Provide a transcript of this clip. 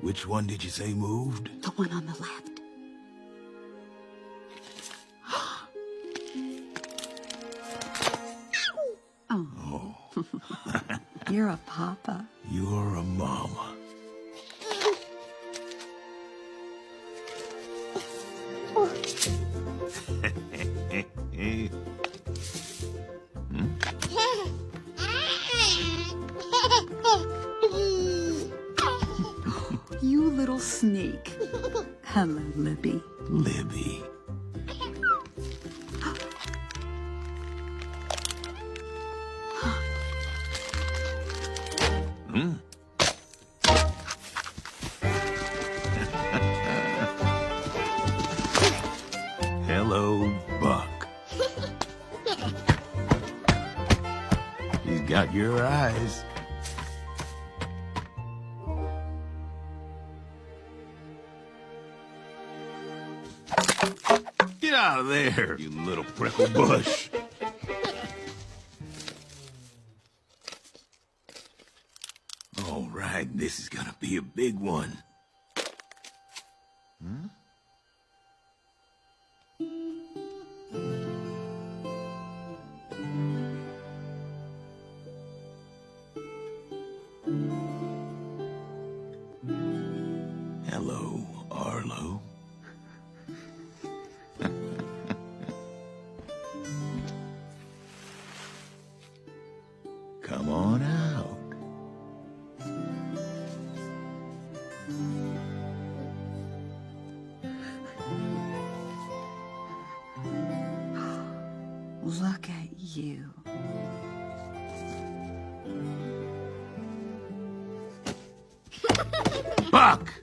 Which one did you say moved? The one on the left. Oh. You're a papa. You're a mama. You little snake. Hello, Libby. Libby. Hello, Buck. He's got your eyes. Get out of there, you little prickle bush. All right, this is gonna be a big one. Hello, Arlo. Come on out. Look at you. Buck!